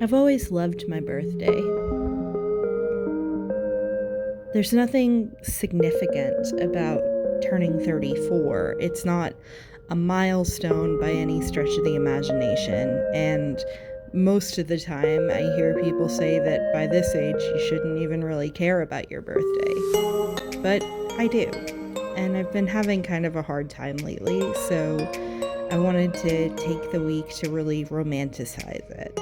I've always loved my birthday. There's nothing significant about turning 34. It's not a milestone by any stretch of the imagination, and most of the time I hear people say that by this age you shouldn't even really care about your birthday. But I do, and I've been having kind of a hard time lately, so I wanted to take the week to really romanticize it.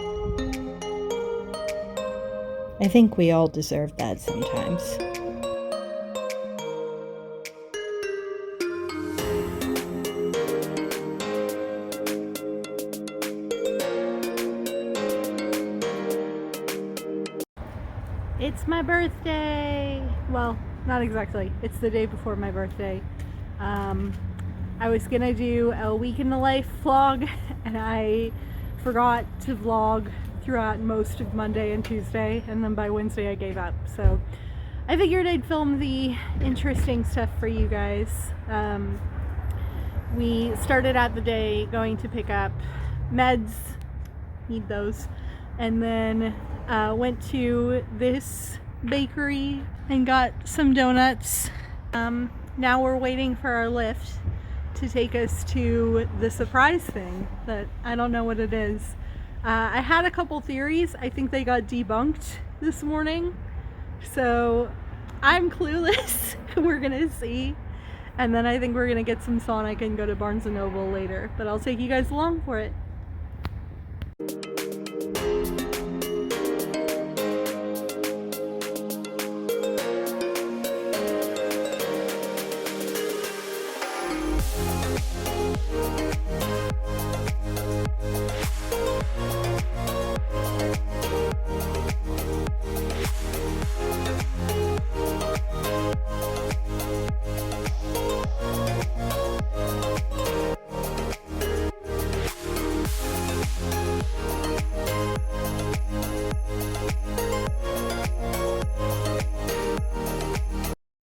I think we all deserve that sometimes. It's my birthday! Well, not exactly. It's the day before my birthday. I was gonna do a week in the life vlog, and I forgot to vlog throughout most of Monday and Tuesday, and then by Wednesday I gave up. So I figured I'd film the interesting stuff for you guys. We started out the day going to pick up meds, need those, and then went to this bakery and got some donuts. Now we're waiting for our lift to take us to the surprise thing that I don't know what it is. I had a couple theories. I think they got debunked this morning, so I'm clueless. We're gonna see, and then I think we're gonna get some Sonic and go to Barnes & Noble later, but I'll take you guys along for it.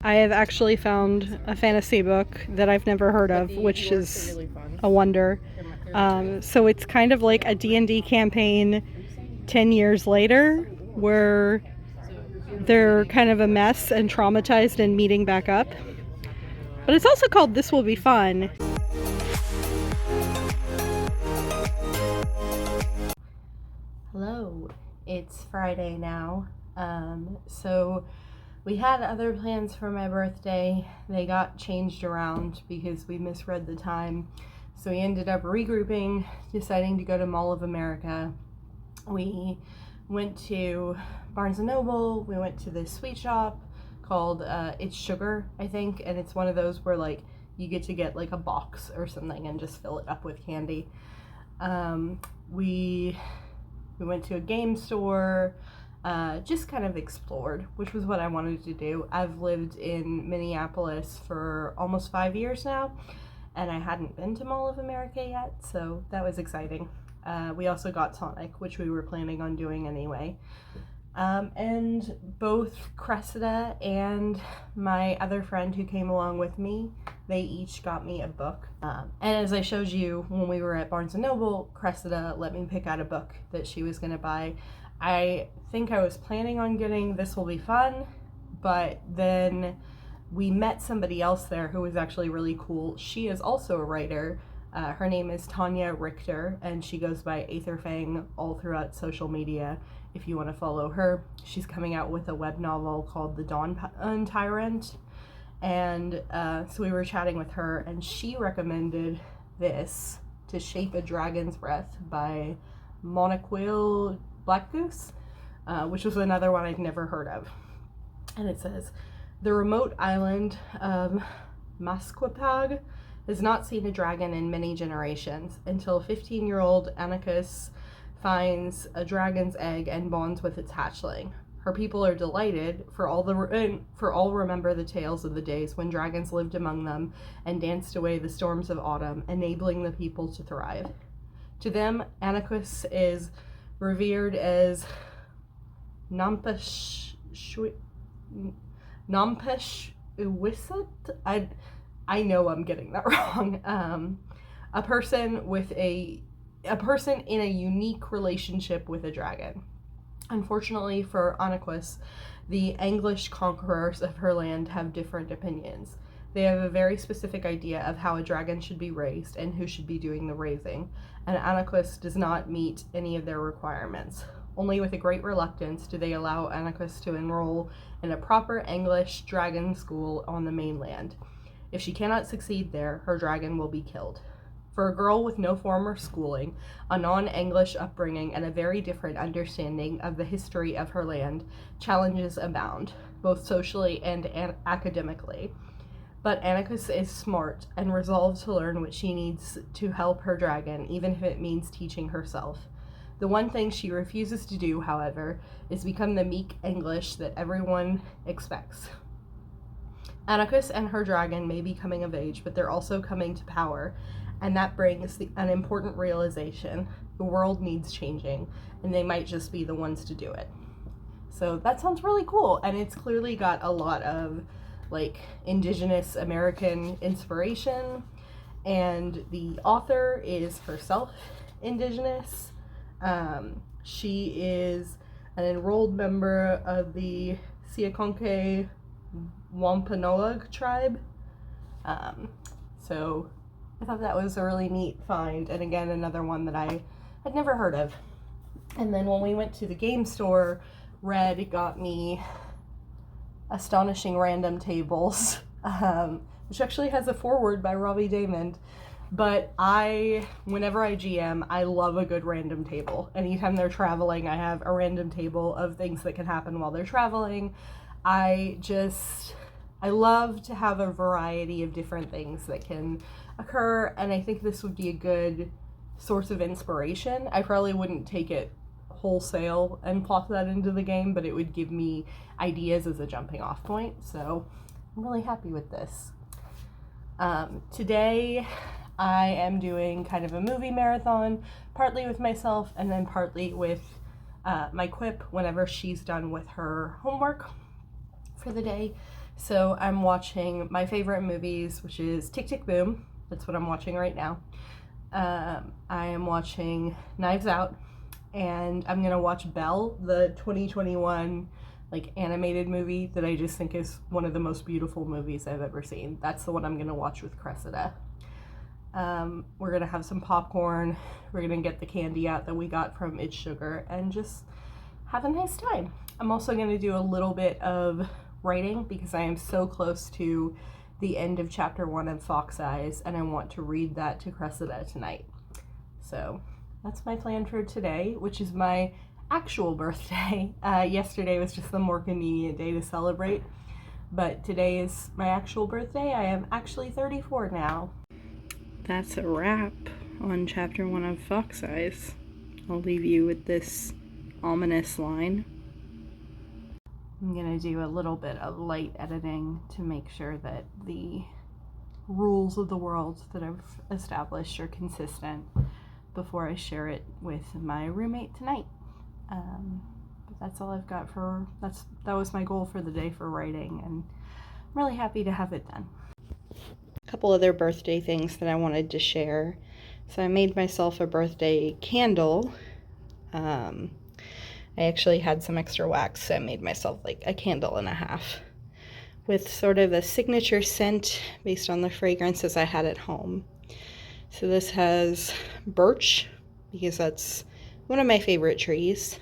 I have actually found a fantasy book that I've never heard of, which is a wonder. So it's kind of like a D&D campaign 10 years later, where they're kind of a mess and traumatized and meeting back up. But it's also called This Will Be Fun. Hello, it's Friday now. So we had other plans for my birthday. They got changed around because we misread the time. So we ended up regrouping, deciding to go to Mall of America. We went to Barnes & Noble. We went to this sweet shop called It's Sugar, I think. And it's one of those where like you get to get like a box or something and just fill it up with candy. We went to a game store. Just kind of explored, which was what I wanted to do. I've lived in Minneapolis for almost 5 years now, and I hadn't been to Mall of America yet, so that was exciting. We also got Sonic, which we were planning on doing anyway. And both Cressida and my other friend who came along with me, they each got me a book. And as I showed you when we were at Barnes & Noble, Cressida let me pick out a book that she was going to buy. I think I was planning on getting This Will Be Fun, but then we met somebody else there who was actually really cool. She is also a writer. Her name is Tanya Richter, and she goes by Aetherfang all throughout social media if you want to follow her. She's coming out with a web novel called The Dawn Tyrant, and so we were chatting with her, and she recommended this, To Shape a Dragon's Breath by Monaquil Black Goose, which was another one I'd never heard of. And it says, the remote island of Masquipag has not seen a dragon in many generations until 15-year-old Anarchus finds a dragon's egg and bonds with its hatchling. Her people are delighted, for all remember the tales of the days when dragons lived among them and danced away the storms of autumn, enabling the people to thrive. To them, Anarchus is revered as Nampesh Wisset. I know I'm getting that wrong. A person with a a person in a unique relationship with a dragon. Unfortunately for Anaquis, the English conquerors of her land have different opinions. They have a very specific idea of how a dragon should be raised and who should be doing the raising, and Anaquis does not meet any of their requirements. Only with a great reluctance do they allow Anaquis to enroll in a proper English dragon school on the mainland. If she cannot succeed there, her dragon will be killed. For a girl with no formal schooling, a non-English upbringing, and a very different understanding of the history of her land, challenges abound, both socially and academically. But Anaquis is smart and resolved to learn what she needs to help her dragon, even if it means teaching herself. The one thing she refuses to do, however, is become the meek English that everyone expects. Anaquis and her dragon may be coming of age, but they're also coming to power, and that brings an important realization. The world needs changing, and they might just be the ones to do it. So that sounds really cool, and it's clearly got a lot of like indigenous American inspiration, and the author is herself indigenous. She is an enrolled member of the Siakonke Wampanoag tribe. So I thought that was a really neat find, and again, another one that I had never heard of. And then when we went to the game store, Red got me Astonishing Random Tables, which actually has a foreword by Robbie Damon. But whenever I GM, I love a good random table. Anytime they're traveling, I have a random table of things that can happen while they're traveling. I love to have a variety of different things that can occur, and I think this would be a good source of inspiration. I probably wouldn't take it wholesale and plop that into the game, but it would give me ideas as a jumping off point, so I'm really happy with this. Today I am doing kind of a movie marathon, partly with myself and then partly with my Quip whenever she's done with her homework for the day. So I'm watching my favorite movies, which is Tick, Tick, Boom. That's what I'm watching right now. I am watching Knives Out, and I'm gonna watch Belle, the 2021 like animated movie that I just think is one of the most beautiful movies I've ever seen. That's the one I'm gonna watch with Cressida. We're gonna have some popcorn. We're gonna get the candy out that we got from It's Sugar and just have a nice time. I'm also gonna do a little bit of writing because I am so close to the end of chapter 1 of Fox Eyes, and I want to read that to Cressida tonight. So that's my plan for today, which is my actual birthday. Yesterday was just the more convenient day to celebrate, but today is my actual birthday. I am actually 34 now. That's a wrap on chapter 1 of Fox Eyes. I'll leave you with this ominous line. I'm gonna do a little bit of light editing to make sure that the rules of the world that I've established are consistent before I share it with my roommate tonight. But that's all I've got that was my goal for the day for writing, and I'm really happy to have it done. A couple other birthday things that I wanted to share. So I made myself a birthday candle. I actually had some extra wax, so I made myself like a candle and a half with sort of a signature scent based on the fragrances I had at home. So this has birch, because that's one of my favorite trees.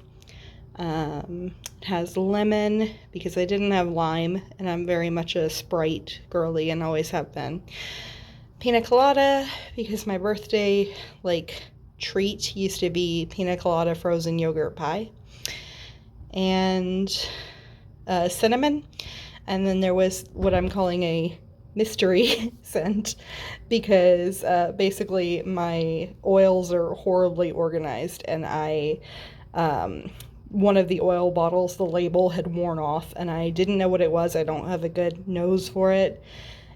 It has lemon, because I didn't have lime, and I'm very much a Sprite girly and always have been. Pina colada, because my birthday treat used to be pina colada frozen yogurt pie. And cinnamon. And then there was what I'm calling a mystery scent, because basically my oils are horribly organized, and one of the oil bottles, the label had worn off, and I didn't know what it was. I don't have a good nose for it,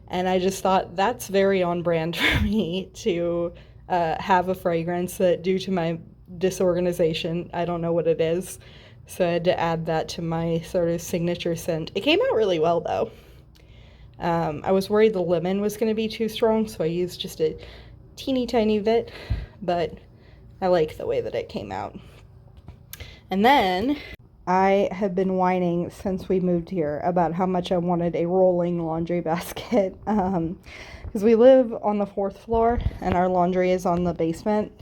and I just thought that's very on brand for me to have a fragrance that, due to my disorganization, I don't know what it is. So I had to add that to my sort of signature scent. It came out really well, though. I was worried the lemon was going to be too strong, so I used just a teeny tiny bit, but I like the way that it came out. And then I have been whining since we moved here about how much I wanted a rolling laundry basket. Because we live on the 4th floor and our laundry is on the basement.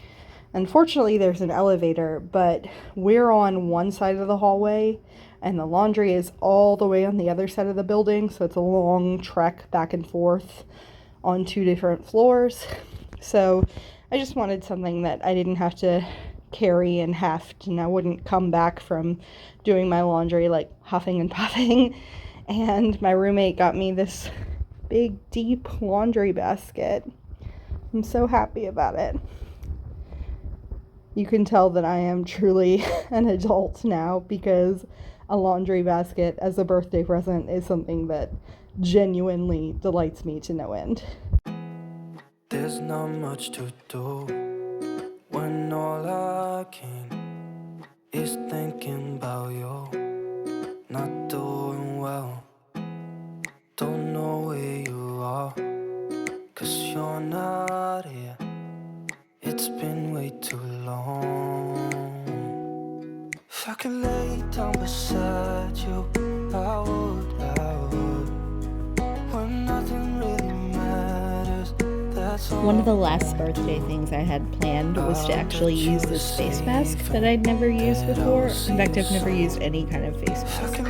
Unfortunately, there's an elevator, but we're on one side of the hallway and the laundry is all the way on the other side of the building. So it's a long trek back and forth on 2 different floors. So I just wanted something that I didn't have to carry and heft, and I wouldn't come back from doing my laundry like huffing and puffing. And my roommate got me this big, deep laundry basket. I'm so happy about it. You can tell that I am truly an adult now, because a laundry basket as a birthday present is something that genuinely delights me to no end. There's not much to do when all I can is thinking about you. Not doing well, don't know where you are, 'cause you're not here. It's been way too long. If I could lay down beside you, I would. When nothing really matters, that's all. One of the last birthday things I had planned was to actually use this face mask that I'd never used before. In fact, I've never used any kind of face mask.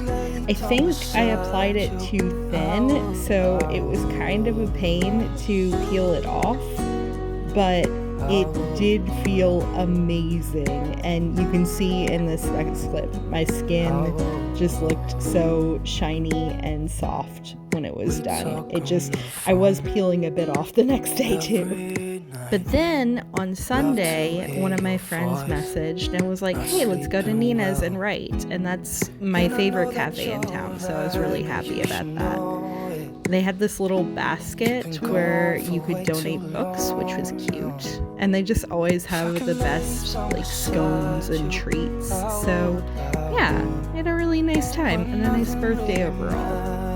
I think I applied it too thin, so it was kind of a pain to peel it off, but it did feel amazing. And you can see in this next clip, my skin just looked so shiny and soft when it was done. I was peeling a bit off the next day too. But then on Sunday, one of my friends messaged and was like, hey, let's go to Nina's and write. And that's my favorite cafe in town, so I was really happy about that. They had this little basket where you could donate books, which was cute. And they just always have the best like scones and treats. So yeah, I had a really nice time and a nice birthday overall.